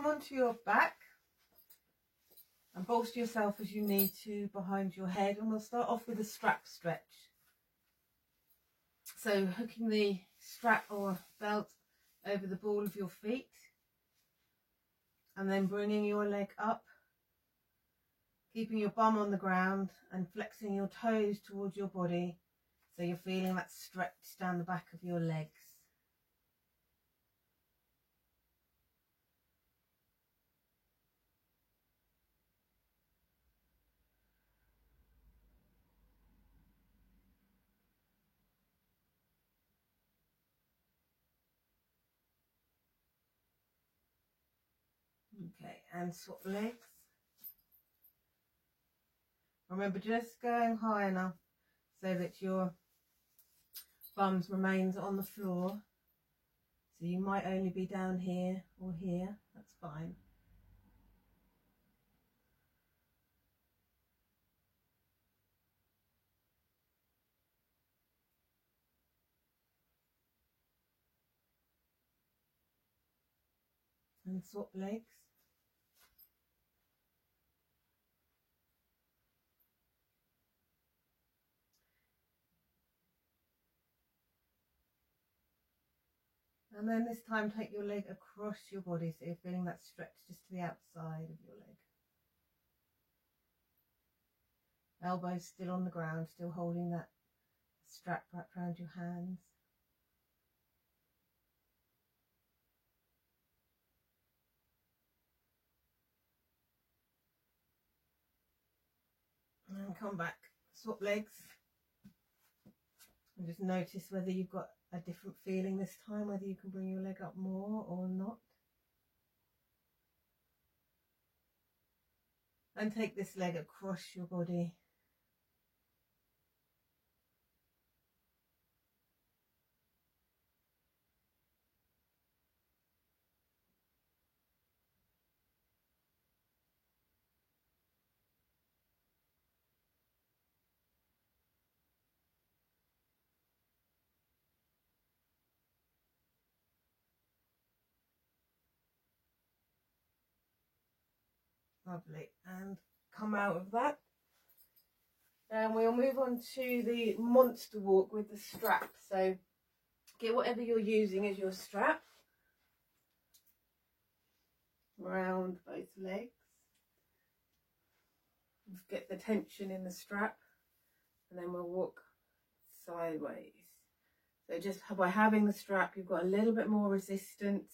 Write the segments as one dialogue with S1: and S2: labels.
S1: onto your back and bolster yourself as you need to behind your head, and we'll start off with a strap stretch. So hooking the strap or belt over the ball of your feet and then bringing your leg up, keeping your bum on the ground and flexing your toes towards your body so you're feeling that stretch down the back of your legs. Okay, and swap legs. Remember, just going high enough so that your bums remains on the floor. So you might only be down here or here, that's fine. And swap legs. And then this time take your leg across your body so you're feeling that stretch just to the outside of your leg. Elbows still on the ground, still holding that strap wrapped around your hands. And come back, swap legs. And just notice whether you've got a different feeling this time, whether you can bring your leg up more or not. And take this leg across your body. Lovely, and come out of that. And we'll move on to the monster walk with the strap. So get whatever you're using as your strap around both legs. Get the tension in the strap, and then we'll walk sideways. So just by having the strap, you've got a little bit more resistance.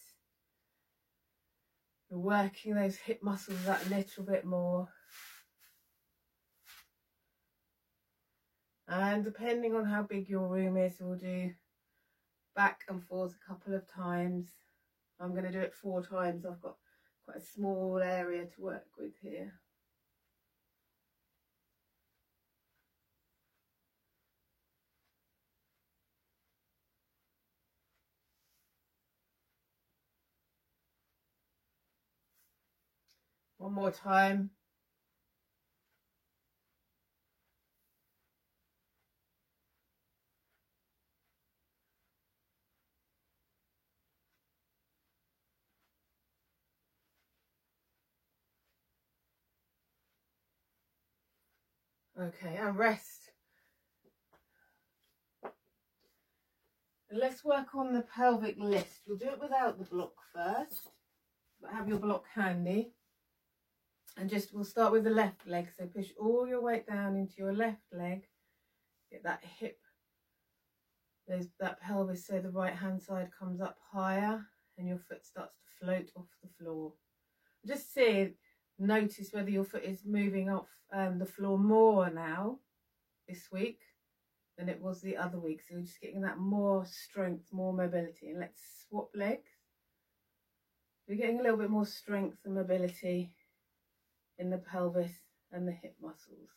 S1: You're working those hip muscles that little bit more. And depending on how big your room is, we'll do back and forth a couple of times. I'm going to do it 4 times. I've got quite a small area to work with here. One more time. Okay, and rest. And let's work on the pelvic lift. We'll do it without the block first, but have your block handy. And just, we'll start with the left leg. So push all your weight down into your left leg. Get that hip, there's that pelvis, so the right hand side comes up higher and your foot starts to float off the floor. Just see, notice whether your foot is moving off the floor more now this week than it was the other week. So we're just getting that more strength, more mobility. And let's swap legs. We're getting a little bit more strength and mobility in the pelvis and the hip muscles.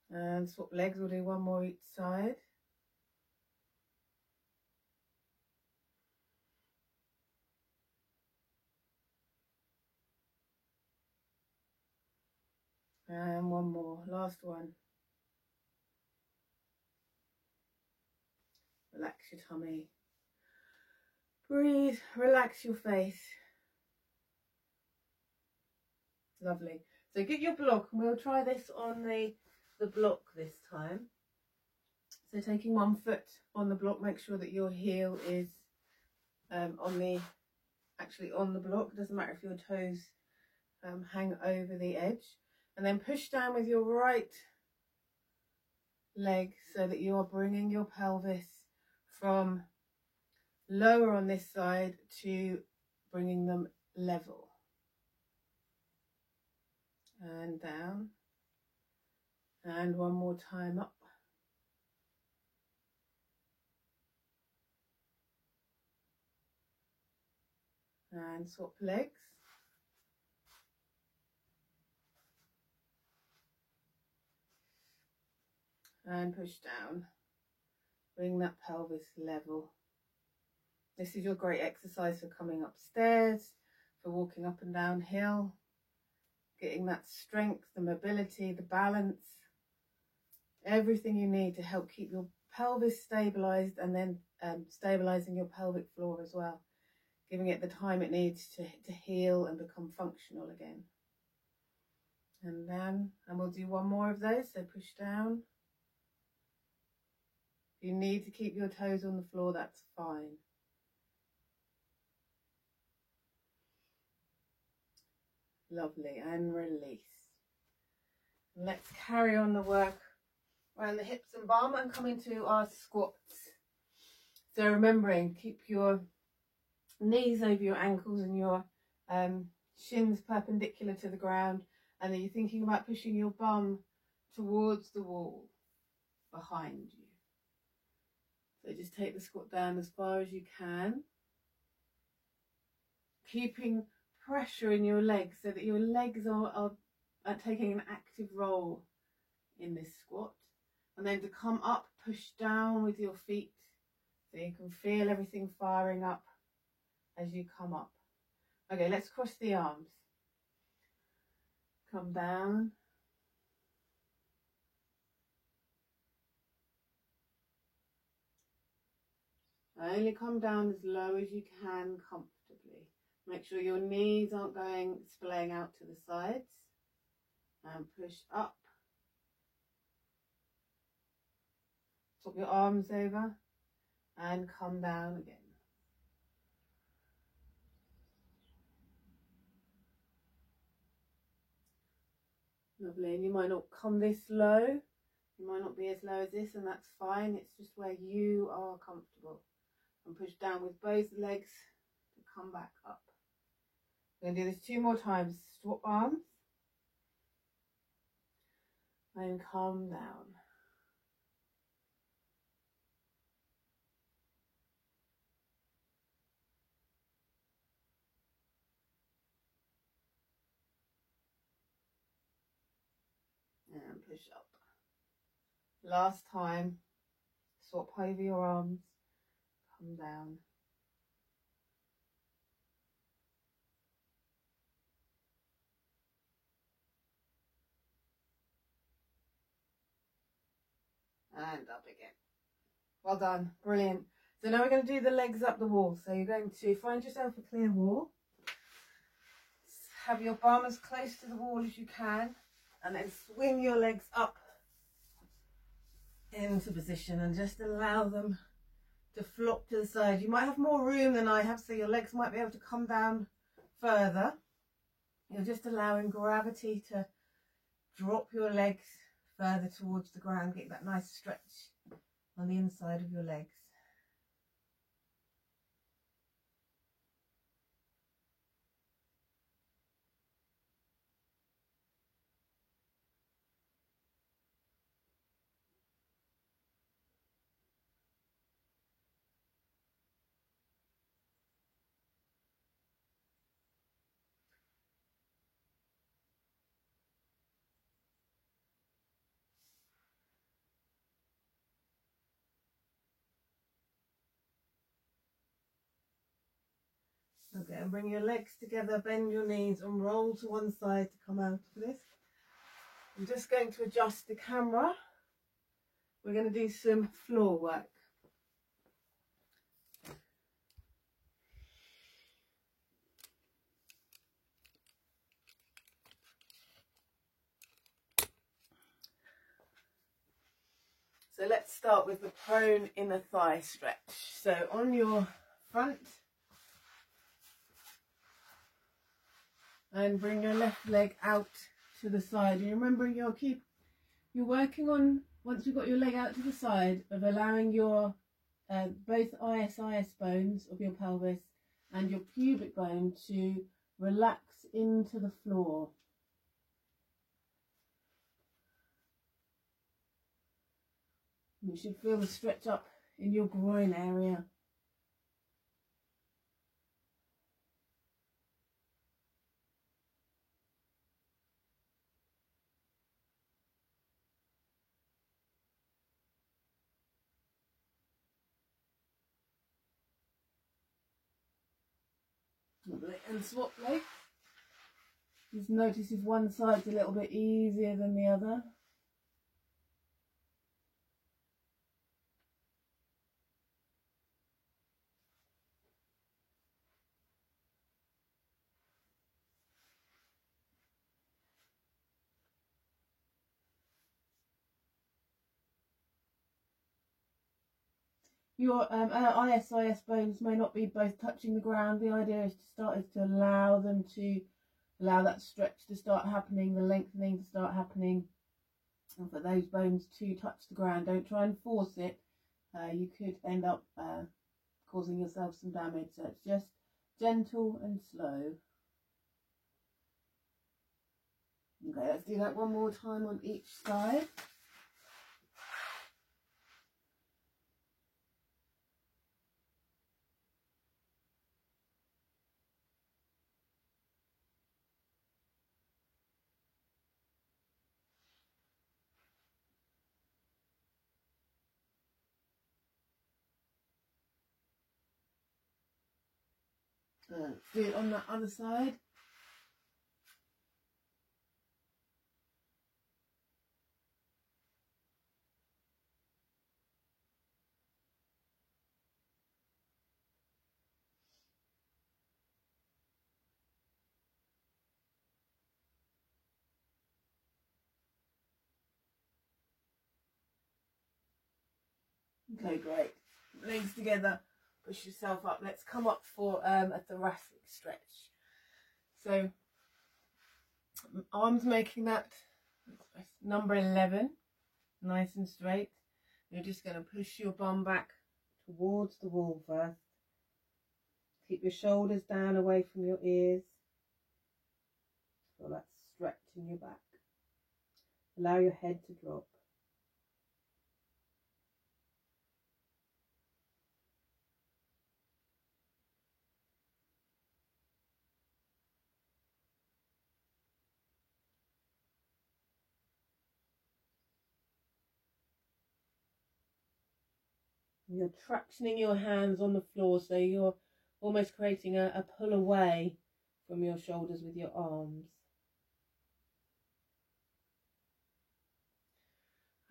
S1: And swap legs, we'll do one more each side. And one more, last one. Relax your tummy. Breathe, relax your face. Lovely. So get your block, and we'll try this on the block this time. So taking one foot on the block, make sure that your heel is actually on the block. It doesn't matter if your toes hang over the edge. And then push down with your right leg so that you are bringing your pelvis from lower on this side to bringing them level. And down. And one more time up. And swap legs. And push down. Bring that pelvis level. This is your great exercise for coming upstairs, for walking up and down hill, getting that strength, the mobility, the balance, everything you need to help keep your pelvis stabilized, and then stabilizing your pelvic floor as well, giving it the time it needs to heal and become functional again. And then, and we'll do one more of those, so push down. If you need to keep your toes on the floor, that's fine. Lovely, and release. Let's carry on the work around the hips and bum and come into our squats. So remembering, keep your knees over your ankles and your shins perpendicular to the ground, and then you're thinking about pushing your bum towards the wall behind you. So just take the squat down as far as you can, keeping pressure in your legs so that your legs are taking an active role in this squat. And then to come up, push down with your feet so you can feel everything firing up as you come up. Okay, let's cross the arms. Come down. Only come down as low as you can comfortably. Make sure your knees aren't splaying out to the sides. And push up. Swap your arms over and come down again. Lovely. And you might not come this low. You might not be as low as this, and that's fine. It's just where you are comfortable. And push down with both legs to come back up. We're going to do this 2 more times. Swap arms. And come down. And push up. Last time. Swap over your arms. Come down. And up again. Well done. Brilliant. So now we're going to do the legs up the wall. So you're going to find yourself a clear wall. Have your bum as close to the wall as you can. And then swing your legs up into position and just allow them to flop to the side. You might have more room than I have, so your legs might be able to come down further. You're just allowing gravity to drop your legs further towards the ground. Get that nice stretch on the inside of your legs. Okay, and bring your legs together, bend your knees and roll to one side to come out of this. I'm just going to adjust the camera. We're going to do some floor work. So let's start with the prone inner thigh stretch. So on your front, and bring your left leg out to the side. And remember, you're working on, once you've got your leg out to the side, of allowing your both ISIS bones of your pelvis and your pubic bone to relax into the floor. You should feel the stretch up in your groin area. And swap leg. Just notice if one side's a little bit easier than the other. Your ISIS bones may not be both touching the ground. The idea is to allow that stretch to start happening, the lengthening to start happening, and for those bones to touch the ground. Don't try and force it. You could end up causing yourself some damage. So it's just gentle and slow. Okay, let's do that one more time on each side. Do it on the other side. Okay, great. Legs together, push yourself up. Let's come up for a thoracic stretch. So arms making that number 11, nice and straight. You're just going to push your bum back towards the wall first. Keep your shoulders down away from your ears. Feel that stretch in your back. Allow your head to drop. You're tractioning your hands on the floor, so you're almost creating a pull away from your shoulders with your arms.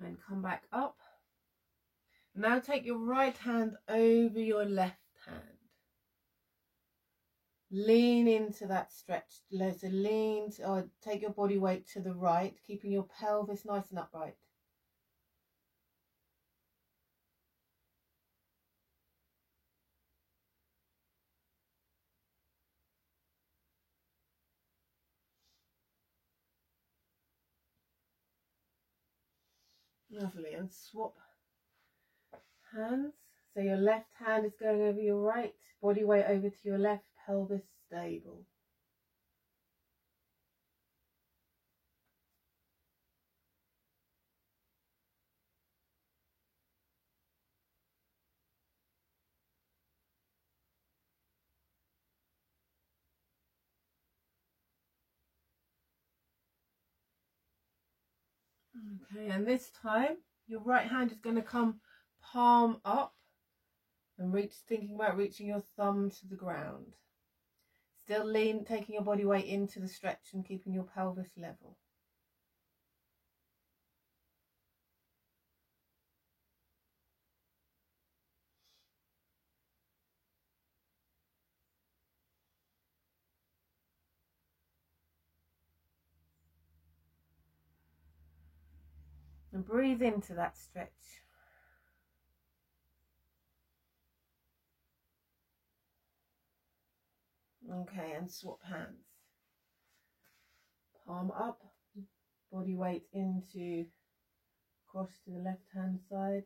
S1: And come back up. Now take your right hand over your left hand. Lean into that stretch. So lean, or take your body weight to the right, keeping your pelvis nice and upright. Lovely. And swap hands. So your left hand is going over your right, body weight over to your left, pelvis stable. Okay, and this time your right hand is going to come palm up and thinking about reaching your thumb to the ground. Still lean, taking your body weight into the stretch and keeping your pelvis level. And breathe into that stretch. Okay, and swap hands. Palm up, body weight into, across to the left hand side.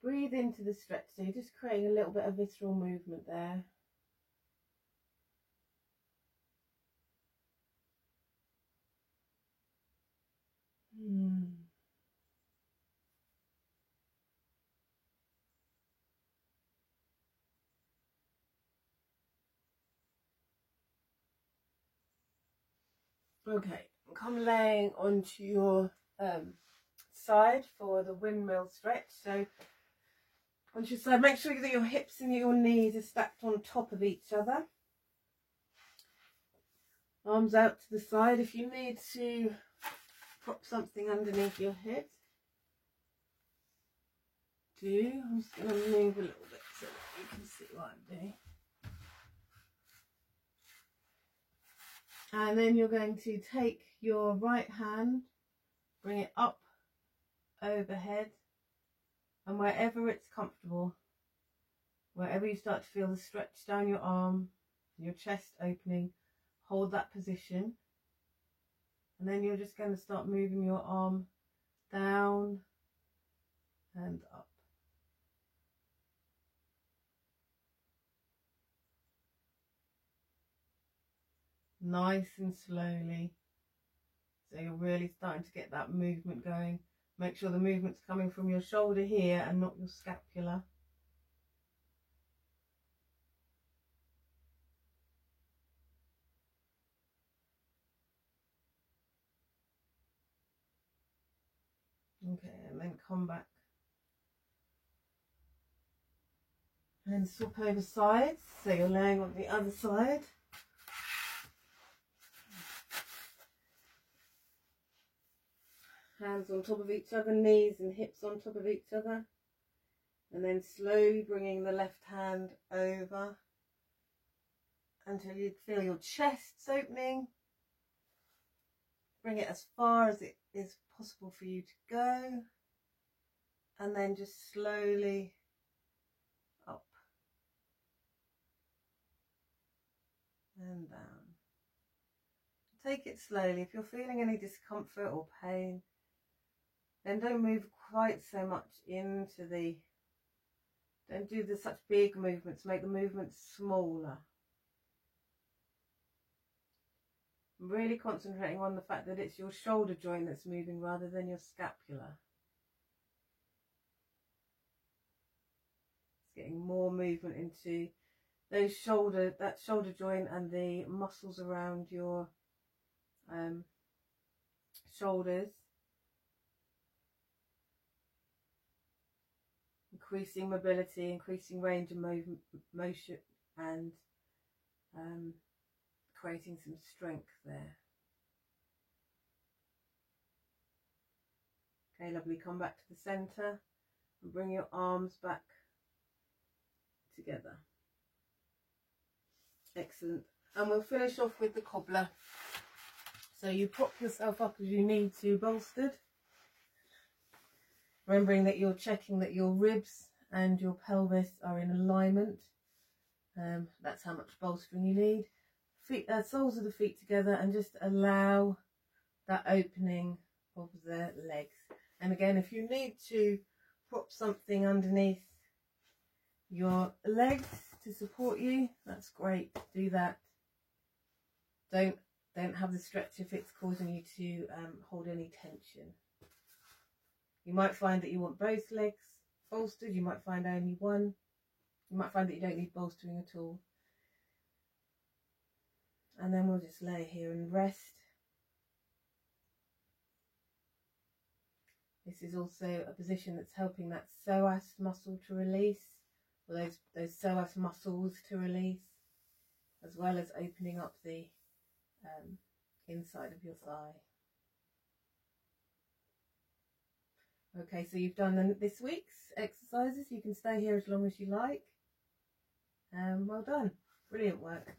S1: Breathe into the stretch, so you're just creating a little bit of visceral movement there. Okay, come laying onto your side for the windmill stretch. So onto your side, make sure that your hips and your knees are stacked on top of each other. Arms out to the side. If you need to prop something underneath your head, do. I'm just going to move a little bit so that you can see what I'm doing. And then you're going to take your right hand, bring it up overhead, and wherever it's comfortable, wherever you start to feel the stretch down your arm, your chest opening, hold that position. And then you're just going to start moving your arm down and up. Nice and slowly. So you're really starting to get that movement going. Make sure the movement's coming from your shoulder here and not your scapula. Okay, and then come back and swap over sides. So you're laying on the other side. Hands on top of each other, knees and hips on top of each other. And then slowly bringing the left hand over until you feel your chest opening. Bring it as far as it is possible for you to go. And then just slowly up and down. Take it slowly. If you're feeling any discomfort or pain, then don't move quite so much into the, don't do such big movements, make the movements smaller. I'm really concentrating on the fact that it's your shoulder joint that's moving rather than your scapula. It's getting more movement into those that shoulder joint and the muscles around your shoulders. Increasing mobility, increasing range of motion, and creating some strength there. Okay, lovely. Come back to the centre and bring your arms back together. Excellent. And we'll finish off with the cobbler. So you prop yourself up as you need to, bolstered. Remembering that you're checking that your ribs and your pelvis are in alignment. That's how much bolstering you need. Feet, soles of the feet together, and just allow that opening of the legs. And again, if you need to prop something underneath your legs to support you, that's great. Do that. Don't have the stretch if it's causing you to hold any tension. You might find that you want both legs bolstered. You might find only one. You might find that you don't need bolstering at all. And then we'll just lay here and rest. This is also a position that's helping that psoas muscle to release, or those psoas muscles to release, as well as opening up the inside of your thigh. Okay, so you've done this week's exercises. You can stay here as long as you like. Well done. Brilliant work.